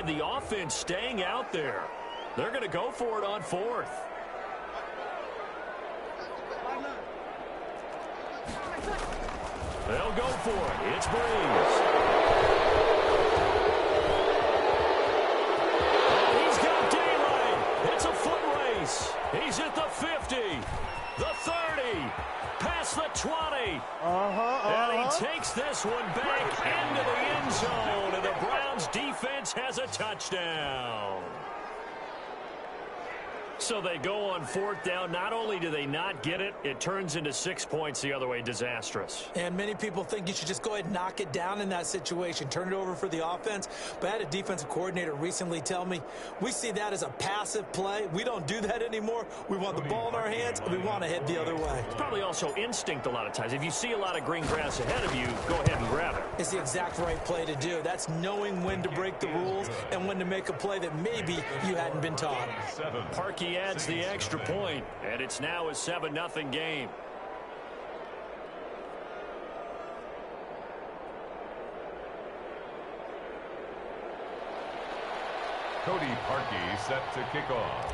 and the offense staying out there. They're going to go for it on fourth. They'll go for it. It's Breeze. He's got daylight. It's a foot race. He's at the 50, the 30, past the 20. And he takes this one back into the end zone, and the Browns defense has a touchdown. So they go on fourth down. Not only do they not get it, it turns into 6 points the other way. Disastrous. And many people think you should just go ahead and knock it down in that situation. Turn it over for the offense. But I had a defensive coordinator recently tell me, we see that as a passive play. We don't do that anymore. We want the ball in our hands, and we want to head the other way. It's probably also instinct a lot of times. If you see a lot of green grass ahead of you, go ahead and grab it. It's the exact right play to do. That's knowing when to break the rules and when to make a play that maybe you hadn't been taught. Parkey adds the extra point, and it's now a 7-0 game. Cody Parkey set to kick off.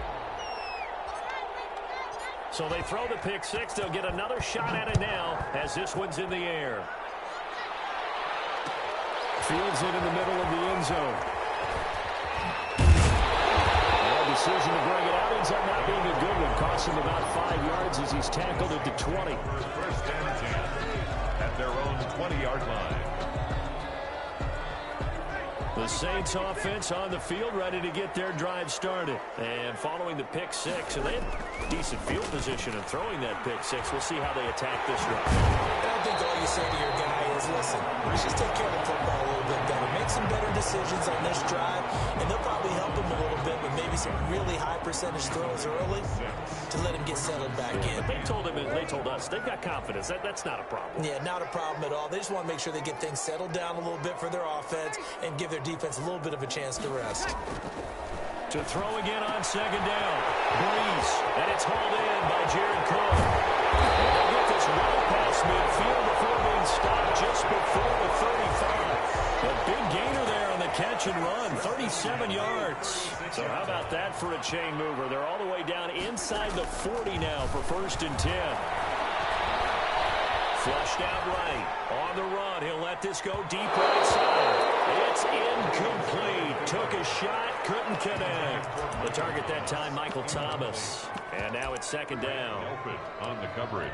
So they throw the pick six. They'll get another shot at it now as this one's in the air. Fields it in the middle of the end zone. Decision to bring it out ends up not being a good one. Costs him about 5 yards as he's tackled at the 20. First and 10 at their own 20-yard line. The Saints offense on the field, ready to get their drive started. And following the pick six, and they have decent field position in throwing that pick six. We'll see how they attack this drive. I think all you say to your guy is, listen, let's just take care of the football a little bit better. Make some better decisions on this drive, and they'll probably help him a little bit with maybe some really high percentage throws early to let him get settled back in. But they told him, and they told us, they've got confidence. That's not a problem. Yeah, not a problem at all. They just want to make sure they get things settled down a little bit for their offense and give their defense a little bit of a chance to rest. To throw again on second down. Breeze, and it's hauled in by Jared Cook. And they'll get this well past midfield before being stopped just before the 35. A big gainer there on the catch and run, 37 yards. So how about that for a chain mover? They're all the way down inside the 40 now for first and 10. Flushed out right. On the run. He'll let this go deep right side. It's incomplete. Took a shot. Couldn't connect. The target that time, Michael Thomas. And now it's second down. Open on the coverage.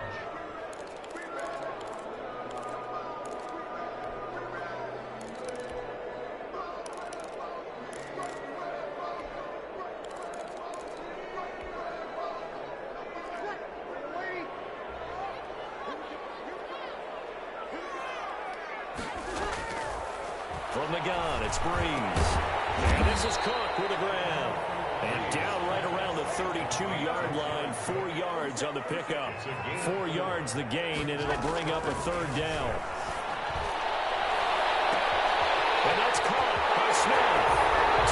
From the gun, it's Breeze. And this is Cook with the grab. And down right around the 32-yard line, 4 yards on the pickup. 4 yards the gain, and it'll bring up a third down. And that's caught by Smith.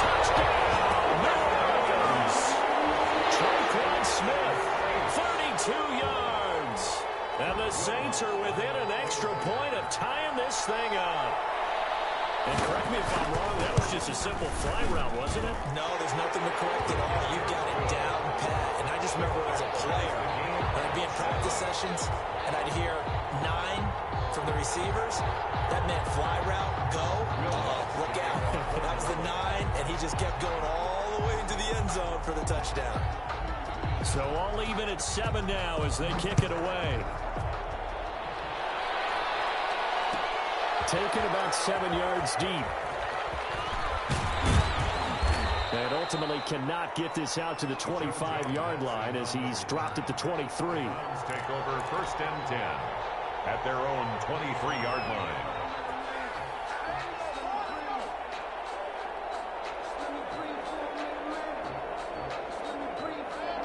Touchdown, Maryland! Traquan Smith, 32 yards. And the Saints are within an extra point of tying this thing up. And correct me if I'm wrong, that was just a simple fly route, wasn't it? No, there's nothing to correct at all. You've got it down pat. And I just remember as a player, I'd be in practice sessions, and I'd hear 9 from the receivers. That meant fly route, go, look out. That was the 9, and he just kept going all the way into the end zone for the touchdown. So all even at 7 now as they kick it away. Taken about 7 yards deep. And ultimately cannot get this out to the 25-yard line as he's dropped at the 23. Take over first and 10 at their own 23-yard line.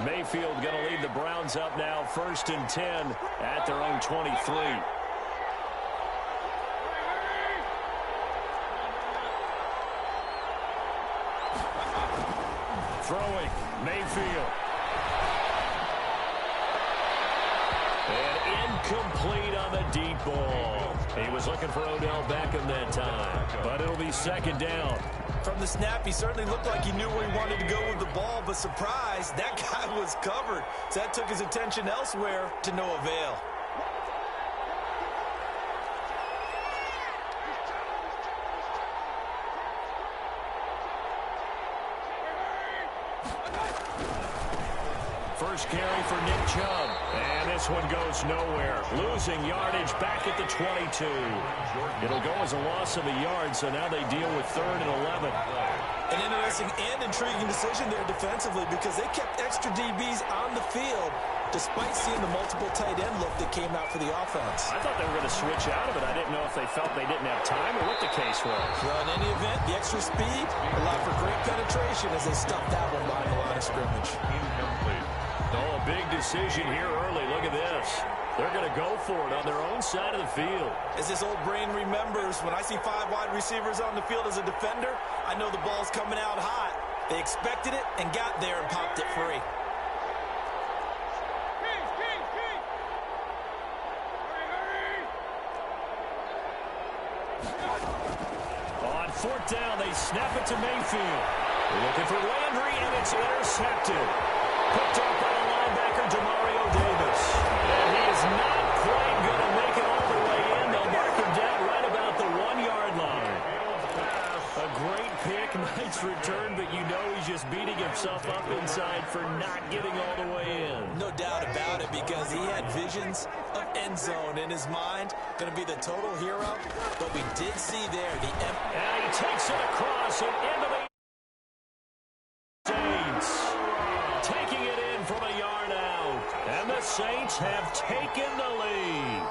Mayfield going to lead the Browns up now, first and 10 at their own 23. Throwing, Mayfield. And incomplete on the deep ball. He was looking for Odell Beckham that time, but it'll be second down. From the snap, he certainly looked like he knew where he wanted to go with the ball, but surprise, that guy was covered. So that took his attention elsewhere to no avail. First carry for Nick Chubb. And this one goes nowhere. Losing yardage back at the 22. It'll go as a loss of a yard, so now they deal with 3rd and 11. An interesting and intriguing decision there defensively because they kept extra DBs on the field despite seeing the multiple tight end look that came out for the offense. I thought they were going to switch out of it. I didn't know if they felt they didn't have time or what the case was. Well, in any event, the extra speed allowed for great penetration as they stuffed that one behind the line of scrimmage. Incomplete. Oh, a big decision here early. Look at this. They're going to go for it on their own side of the field. As this old brain remembers, when I see 5 wide receivers on the field as a defender, I know the ball's coming out hot. They expected it and got there and popped it free. On 4th down, they snap it to Mayfield. Looking for Landry, and it's intercepted. Picked up by the linebacker, Demario Davis. And he is not quite going to make it all the way in. They'll mark him down right about the 1-yard line. A great pick, nice return, but you know he's just beating himself up inside for not getting all the way in. No doubt about it because he had visions of end zone in his mind. Going to be the total hero, but we did see there the... And he takes it across and into the... Saints taking it in from a yard out. And the Saints have taken the lead.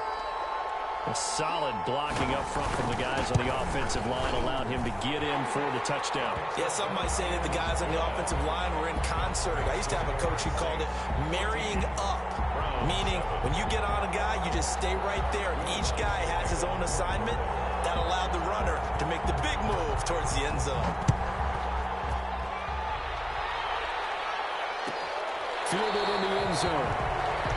A solid blocking up front from the guys on the offensive line allowed him to get in for the touchdown. Yeah, some might say that the guys on the offensive line were in concert. I used to have a coach who called it marrying up, meaning when you get on a guy, you just stay right there, and each guy has his own assignment. That allowed the runner to make the big move towards the end zone. Fielded in the end zone.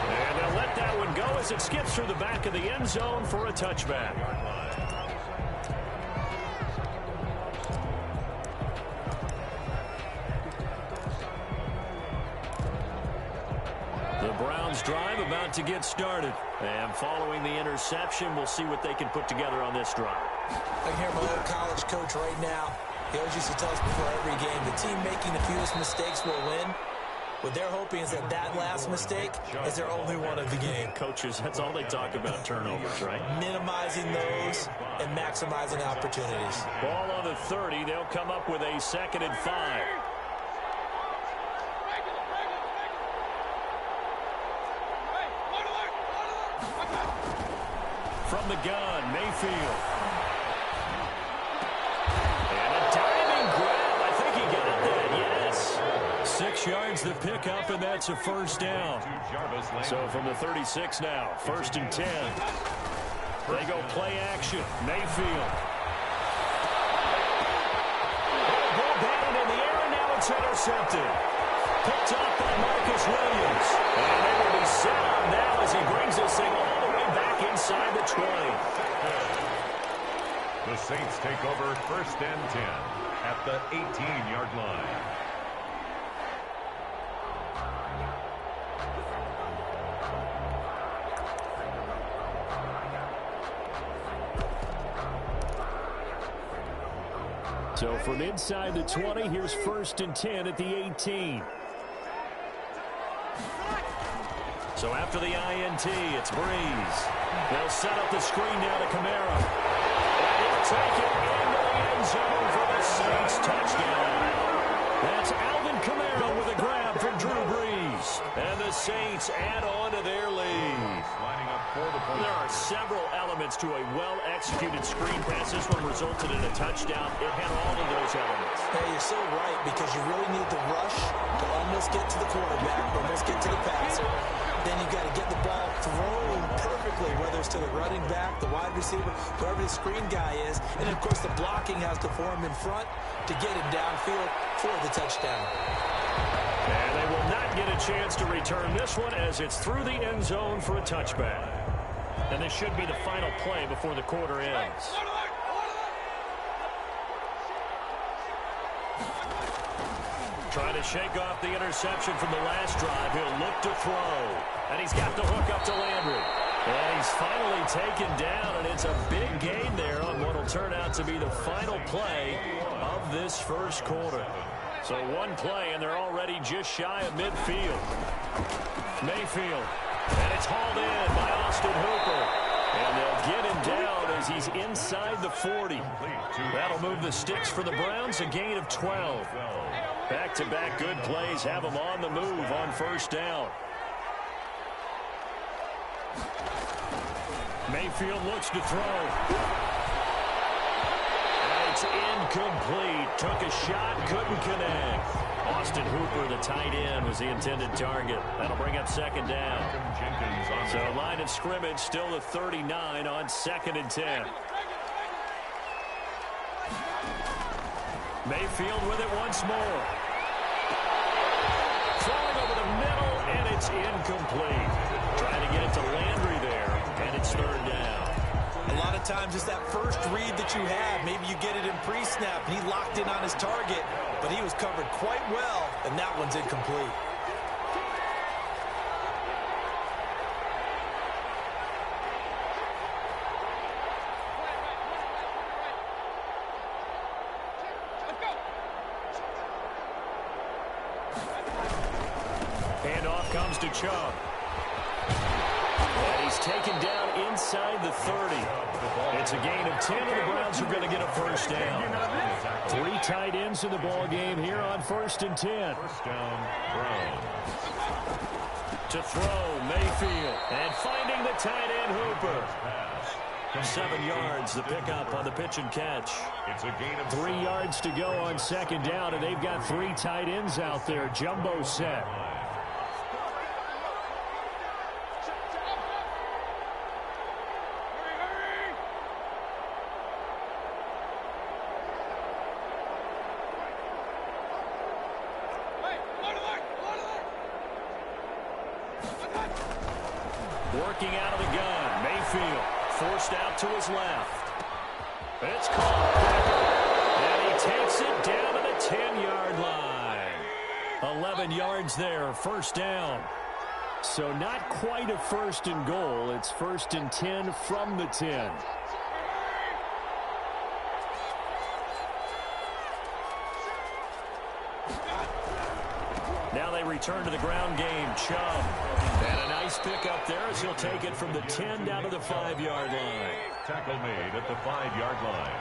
And they'll let that one go as it skips through the back of the end zone for a touchback. The Browns drive about to get started. And following the interception, we'll see what they can put together on this drive. I can hear my old college coach right now. He always used to tell us before every game, the team making the fewest mistakes will win. What they're hoping is that that last mistake is their only one of the game. Coaches, that's all they talk about, turnovers, right? Minimizing those and maximizing opportunities. Ball on the 30. They'll come up with a 2nd and 5. From the gun, Mayfield. And a diving grab. I think he got that, yes. 6 yards the pickup, and that's a 1st down. So from the 36 now, 1st and 10. They go play action. Mayfield. Ball batted in the air, and now it's intercepted. Picked up by Marcus Williams. And they will be set on now as he brings this thing all the way back inside the 20. The Saints take over 1st and 10 at the 18-yard line. So from inside the 20, here's 1st and 10 at the 18. So after the INT, it's Breeze. They'll set up the screen now to Kamara. And he'll take it into the end zone for the Saints touchdown. That's Alvin Kamara with a grab from Drew Brees. And the Saints add on to their lead. Lining up for the point. There are several elements to a well-executed screen pass. This one resulted in a touchdown. It had all of those elements. Hey, you're so right because you really need to rush to almost get to the quarterback, almost get to the passer. Then you got to get the ball thrown perfectly, whether it's to the running back, the wide receiver, whoever the screen guy is. And, of course, the blocking has to form in front to get him downfield for the touchdown. And they will not get a chance to return this one as it's through the end zone for a touchback. And this should be the final play before the quarter ends. Trying to shake off the interception from the last drive. He'll look to throw. And he's got the hook up to Landry. And he's finally taken down, and it's a big gain there on what will turn out to be the final play of this first quarter. So one play, and they're already just shy of midfield. Mayfield. And it's hauled in by Austin Hooper. And they'll get him down as he's inside the 40. That'll move the sticks for the Browns, a gain of 12. Back-to-back good plays have them on the move on first down. Mayfield looks to throw. And it's incomplete. Took a shot, couldn't connect. Austin Hooper, the tight end, was the intended target. That'll bring up second down. So line of scrimmage still the 39 on 2nd and 10. Mayfield with it once more. Throwing over the middle, and it's incomplete. Trying to get it to Landry there, and it's third down. A lot of times it's that first read that you have. Maybe you get it in pre-snap, and he locked in on his target, but he was covered quite well, and that one's incomplete. Handoff comes to Chubb. And he's taken down inside the 30. It's a gain of 10, and the Browns are going to get a first down. 3 tight ends in the ball game here on 1st and 10. First down, Browns. To throw, Mayfield. And finding the tight end, Hooper. 7 yards, the pickup on the pitch and catch. It's a gain of 3 yards to go on second down, and they've got 3 tight ends out there. Jumbo set. Working out of the gun, Mayfield forced out to his left. It's caught. And he takes it down to the 10-yard line. 11 yards there, first down. So not quite a first and goal. It's 1st and 10 from the 10. Now they return to the ground game. Chubb. And a nice pickup there as he'll take it from the 10 down to the 5-yard line. Tackle made at the 5-yard line.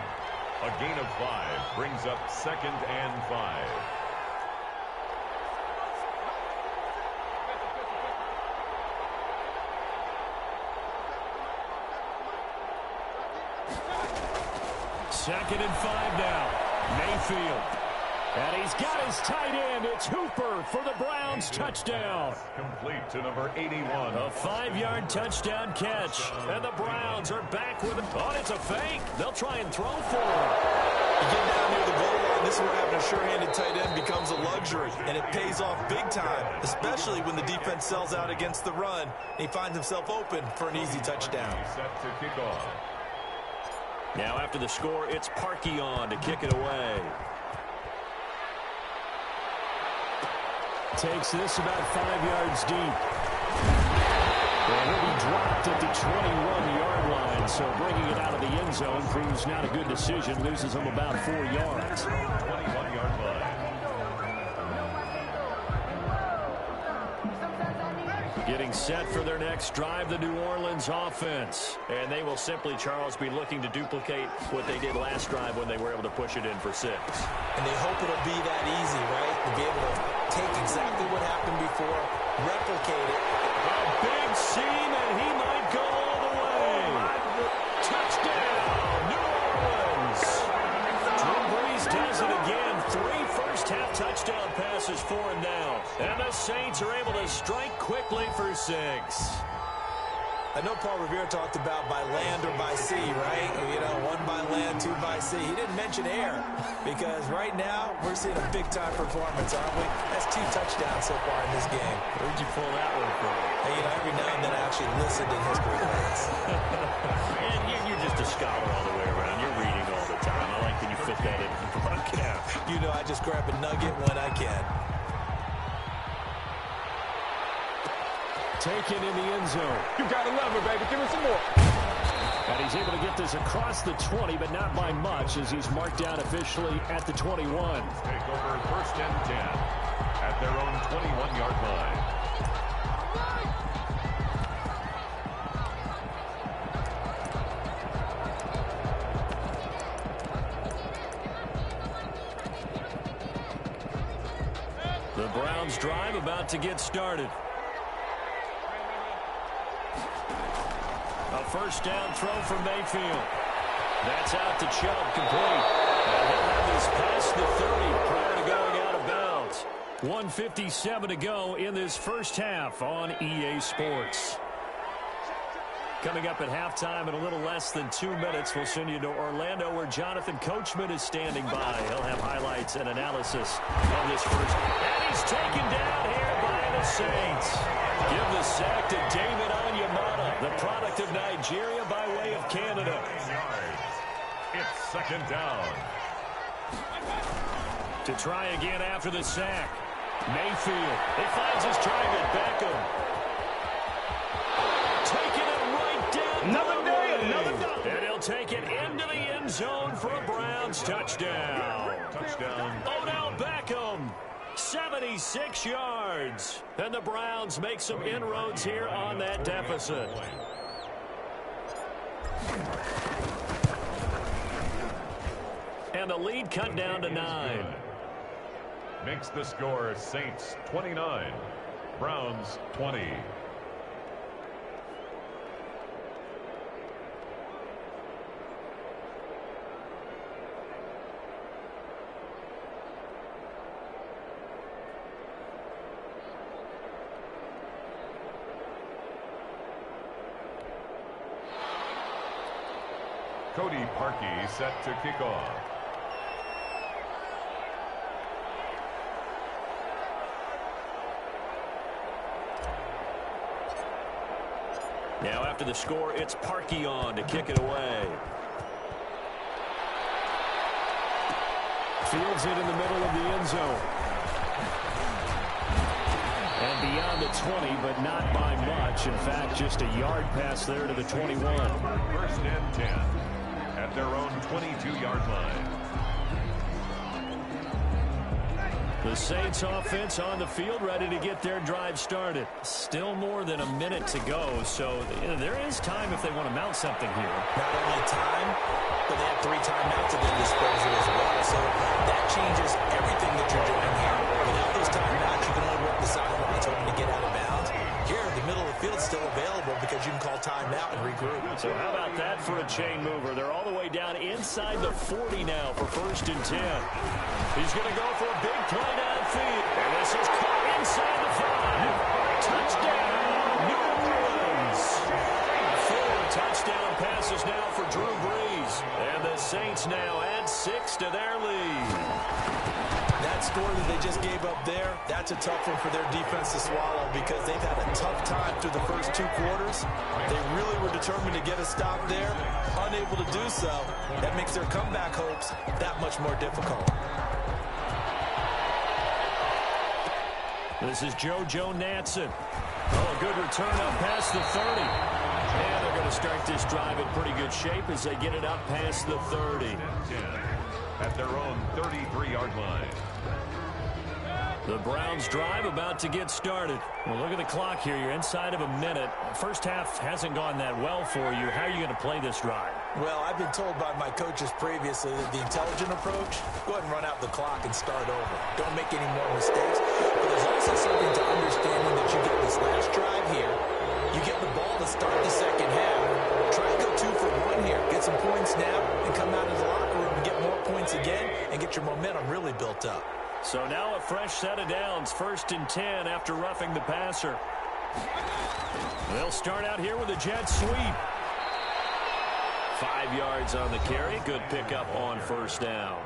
A gain of 5 brings up 2nd and 5. Second and 5 now. Mayfield. And he's got his tight end. It's Hooper for the Browns touchdown. Complete to number 81. A 5-yard touchdown catch. And the Browns are back with it. Oh, it's a fake. They'll try and throw for him. You get down near the goal line, this is where having a sure-handed tight end becomes a luxury, and it pays off big time, especially when the defense sells out against the run, and he finds himself open for an easy touchdown. Set to kick off. Now after the score, it's Parkey on to kick it away. Takes this about 5 yards deep. And he'll be dropped at the 21-yard line, so bringing it out of the end zone proves not a good decision. Loses him about 4 yards. 21-yard line. Getting set for their next drive, the New Orleans offense. And they will simply, Charles, be looking to duplicate what they did last drive when they were able to push it in for 6. And they hope it'll be that easy, right? To be able to take exactly what happened before, replicate it. A big seam, and he might go all the way. Touchdown, New Orleans. Drew Brees does it again. 3 first-half touchdown passes for him now. And the Saints are able to strike quickly for 6. I know Paul Revere talked about by land or by sea, right? You know, 1 by land, 2 by sea. He didn't mention air because right now we're seeing a big-time performance, aren't we? That's 2 touchdowns so far in this game. Where'd you pull that one from? Hey, you know, every now and then I actually listened in history class. And you're just a scholar all the way around. You're reading all the time. I like that you fit that in the broadcast. You know, I just grab a nugget when I can. Taken in the end zone. You gotta love it, baby. Give me some more. And he's able to get this across the 20, but not by much, as he's marked down officially at the 21. Take over 1st and 10 at their own 21-yard line. The Browns drive about to get started. A first down throw for Mayfield. That's out to Chubb, complete. And he'll have this past the 30 prior to going out of bounds. 1:57 to go in this first half on EA Sports. Coming up at halftime in a little less than 2 minutes, we'll send you to Orlando, where Jonathan Coachman is standing by. He'll have highlights and analysis of this first. And he's taken down here by the Saints. Give the sack to David Onyemata, the product of Nigeria by way of Canada. It's 2nd down. To try again after the sack. Mayfield. He finds his target. Beckham. Taking it right down. Another day, another day. And he'll take it into the end zone for a Browns touchdown. Touchdown. Odell Beckham. 76 yards. And the Browns make some inroads here on that deficit. And the lead cut down to 9. Makes the score Saints 29, Browns 20. Cody Parkey set to kick off. Now after the score, it's Parkey on to kick it away. Fields it in the middle of the end zone. And beyond the 20, but not by much. In fact, just a yard pass there to the 21. 1st and 10 at their own 22-yard line. The Saints offense on the field, ready to get their drive started. Still more than a minute to go, so there is time if they want to mount something here. Not only time, but they have 3 timeouts at their disposal as well. So that changes everything that you're doing here. Without those timeouts, you can only work the sidelines hoping to get out of bounds. Here, the middle of the field is still available because you can call timeout and regroup. So how about that for a chain mover? They're all the way down inside the 40 now for 1st and 10. He's going to go for a big play downfield. And this is caught inside the 5. Touchdown, New Orleans. 4 touchdown passes now for Drew Brees. And the Saints now add 6 to their lead. That score that they just gave up there, that's a tough one for their defense to swallow because they've had a tough time through the first 2 quarters. They really were determined to get a stop there. Unable to do so, that makes their comeback hopes that much more difficult. This is Joe Natson. Oh, a good return up past the 30. And they're going to start this drive in pretty good shape as they get it up past the 30. At their own 33-yard line. The Browns drive about to get started. Well, look at the clock here. You're inside of a minute. First half hasn't gone that well for you. How are you going to play this drive? Well, I've been told by my coaches previously that the intelligent approach, go ahead and run out the clock and start over. Don't make any more mistakes. But there's also something to understanding that you get this last drive here. You get the ball to start the second half. Try and go 2 for 1 here. Get some points now and come out of the locker room and get more points again and get your momentum really built up. So now a fresh set of downs. 1st and 10 after roughing the passer. They'll start out here with a jet sweep. 5 yards on the carry. Good pickup on 1st down.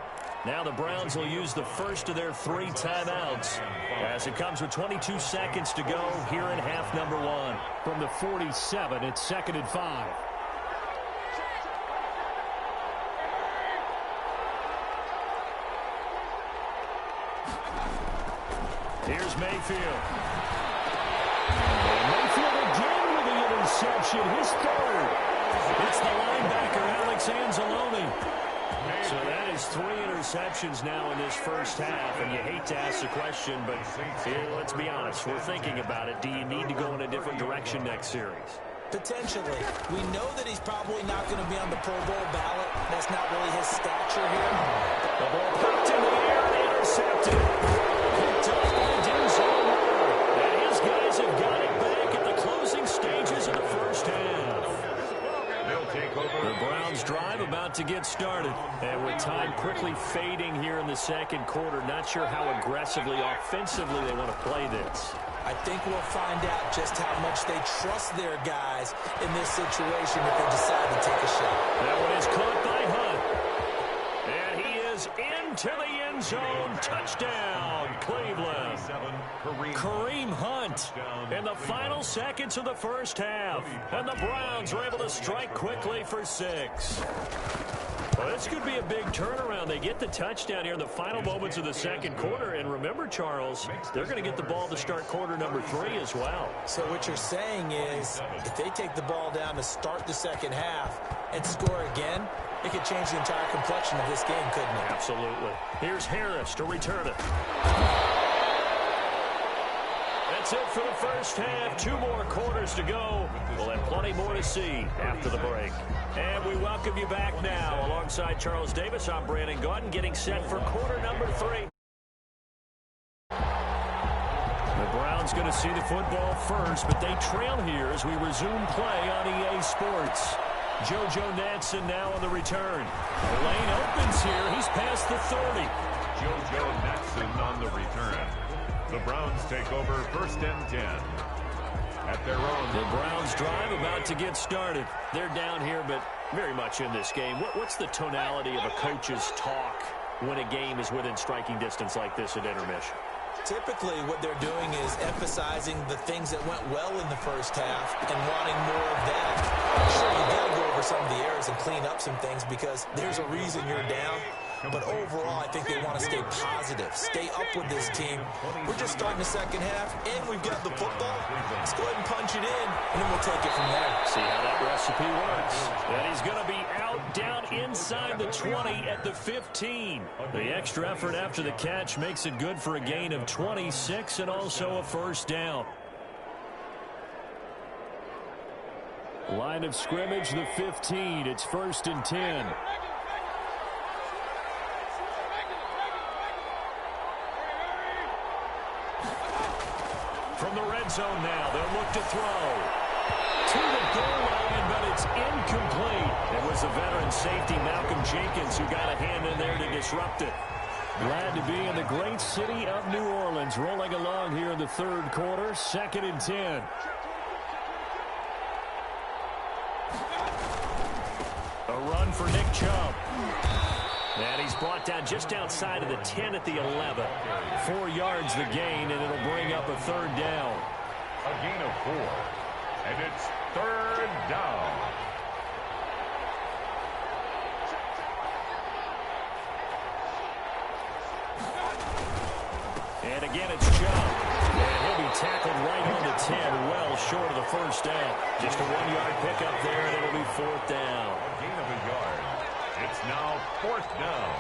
Now the Browns will use the first of their 3 timeouts as it comes with 22 seconds to go here in half number 1. From the 47, it's 2nd and 5. 2 Here's Mayfield. And Mayfield again with the interception, his third. It's the linebacker, Alex Anzalone. So that is 3 interceptions now in this first half, and you hate to ask the question, but let's be honest, we're thinking about it. Do you need to go in a different direction next series? Potentially. We know that he's probably not going to be on the Pro Bowl ballot. That's not really his stature here. The ball popped in the air and intercepted. Picked up by Denzel Ward. And his guys have got it back at the closing stages of the first half. The Browns drive about to get started. And with time quickly fading here in the second quarter, not sure how aggressively, offensively they want to play this. I think we'll find out just how much they trust their guys in this situation if they decide to take a shot. That one is caught by Hunt. And he is into the end zone. Touchdown, Cleveland. Kareem Hunt in the final seconds of the first half. And the Browns are able to strike quickly for 6. Well, this could be a big turnaround. They get the touchdown here in the final moments of the second quarter. And remember, Charles, they're going to get the ball to start quarter number 3 as well. So what you're saying is if they take the ball down to start the second half and score again, it could change the entire complexion of this game, couldn't it? Absolutely. Here's Harris to return it. That's it for the first half. 2 more quarters to go. We'll have plenty more to see after the break. And we welcome you back now. Alongside Charles Davis, I'm Brandon Gaudin, getting set for quarter number 3. The Browns going to see the football first, but they trail here as we resume play on EA Sports. JoJo Natson now on the return. The lane opens here. He's past the 30. JoJo Natson on the return. The Browns take over 1st and 10. At their own. The Browns drive about to get started. They're down here, but very much in this game. What's the tonality of a coach's talk when a game is within striking distance like this at intermission? Typically, what they're doing is emphasizing the things that went well in the first half and wanting more of that. Sure, you got to go over some of the errors and clean up some things because there's a reason you're down. But overall, I think they want to stay positive, stay up with this team. We're just starting the second half, and we've got the football. Let's go ahead and punch it in, and then we'll take it from there. See how that recipe works. And he's going to be out down inside the 20 at the 15. The extra effort after the catch makes it good for a gain of 26 and also a first down. Line of scrimmage, the 15. It's 1st and 10. From the red zone now, they'll look to throw. To the goal line, but it's incomplete. It was the veteran safety, Malcolm Jenkins, who got a hand in there to disrupt it. Glad to be in the great city of New Orleans, rolling along here in the third quarter, 2nd and 10. A run for Nick Chubb. And he's brought down just outside of the 10 at the 11. 4 yards the gain, and it'll bring up a 3rd down. A gain of 4. And it's 3rd down. And again, it's Chubb. And he'll be tackled right on the 10, well short of the first down. Just a 1-yard pickup there, and it'll be 4th down. A gain of a yard. It's now 4th down.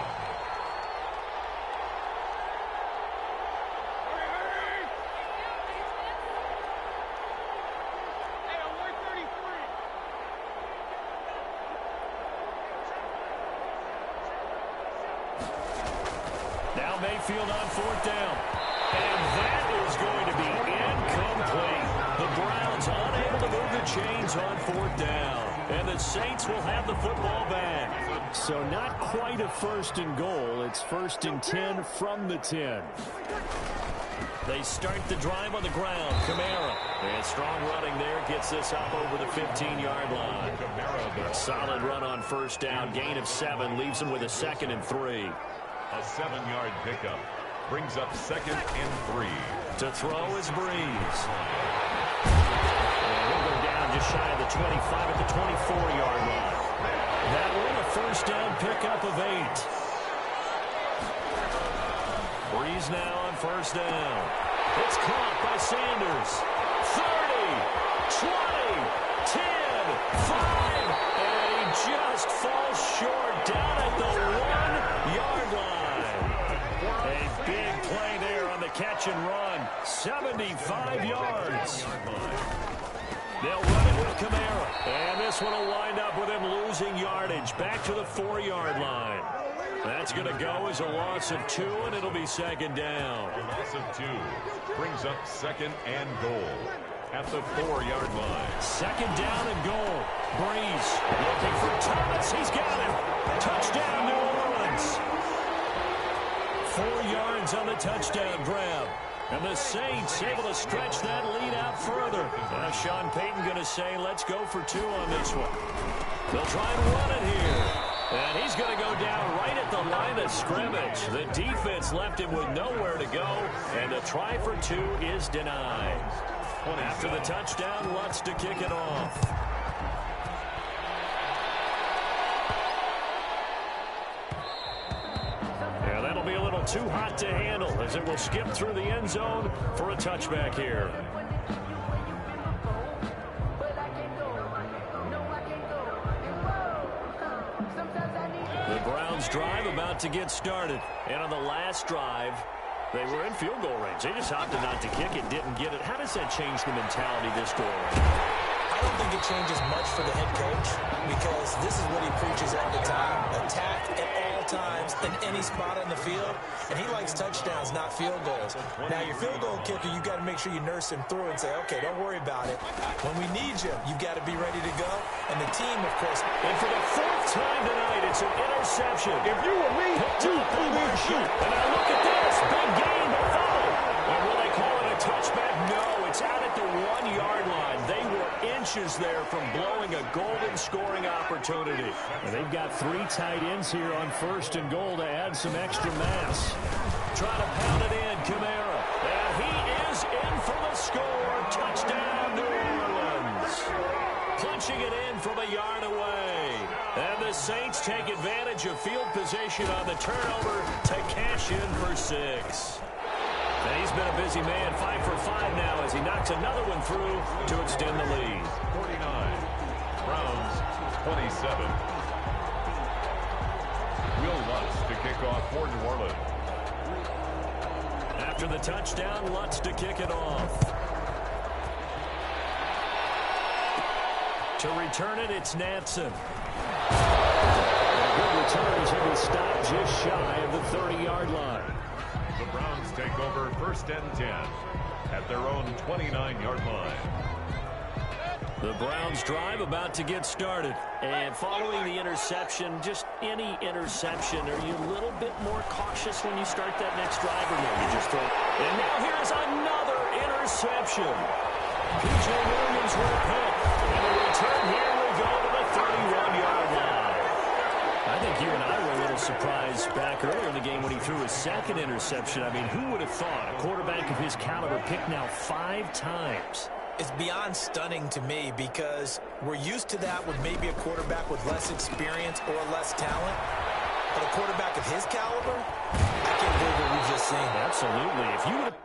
Now Mayfield on 4th down. And that is going to be incomplete. The Browns unable to move the chains on 4th down. And the Saints will have the football back. So not quite a 1st and goal. It's 1st and 10 from the 10. They start the drive on the ground. Kamara. And strong running there gets this up over the 15-yard line. A solid run on 1st down. Gain of 7 leaves them with a 2nd and 3. A 7-yard pickup brings up 2nd and 3. To throw is Breeze. And he'll go down just shy of the 25 at the 24-yard line. That one a 1st down pickup of 8. Breeze now on first down. It's caught by Sanders. 30, 20, 10, 5, and he just falls short down at the 1-yard line. A big play there on the catch and run. 75 yards. They'll run it with Kamara. And this one will wind up with him losing yardage. Back to the 4-yard line. That's going to go as a loss of 2, and it'll be second down. A loss of 2 brings up second and goal at the 4-yard line. Second down and goal. Breeze looking for Thomas. He's got him. Touchdown, New Orleans. 4 yards on the touchdown grab. And the Saints able to stretch that lead out further. Now Sean Payton going to say, let's go for 2 on this one. They'll try and run it here. And he's going to go down right at the line of scrimmage. The defense left him with nowhere to go. And the try for 2 is denied. After the touchdown, Lutz to kick it off. Yeah, that'll be a little too hot to handle as it will skip through the end zone for a touchback here. The Browns drive about to get started. And on the last drive, they were in field goal range. They just opted not to kick it, didn't get it. How does that change the mentality this go around? I don't think it changes much for the head coach because this is what he preaches all the time. Attack at all times in any spot on the field. And he likes touchdowns, not field goals. Now, your field goal kicker, you got to make sure you nurse him through and say, okay, don't worry about it. When we need you, you got to be ready to go. And the team, of course. And for the 4th time tonight, it's an interception. If you were me, you And now look at this. Big gain, but fumble. And will they call it a touchback? No, it's out at the 1-yard line. They were inches there from blowing a golden scoring opportunity. And they've got 3 tight ends here on first and goal to add some extra mass. Trying to pound it in, Kamara. And he is in for the score. Touchdown, New Orleans. Punching it in from a yard away. And the Saints take advantage of field position on the turnover to cash in for 6. And he's been a busy man, 5 for 5 now as he knocks another one through to extend the lead. 49. Browns 27. Will Lutz to kick off for New Orleans. After the touchdown, Lutz to kick it off. To return it, it's Natson. Good returns and will stop just shy of the 30-yard line. The Browns take over first and 10 at their own 29-yard line. The Browns drive about to get started. And following the interception, just any interception, are you a little bit more cautious when you start that next drive or no? You just throw it. And now here's another interception. P.J. Williams will pick. And the return here will go to the 31-yard line. I think you and I were a little surprised back earlier in the game when he threw his second interception. I mean, who would have thought a quarterback of his caliber picked now 5 times? It's beyond stunning to me because we're used to that with maybe a quarterback with less experience or less talent. But a quarterback of his caliber, I can't believe what we've just seen. Absolutely. If you would have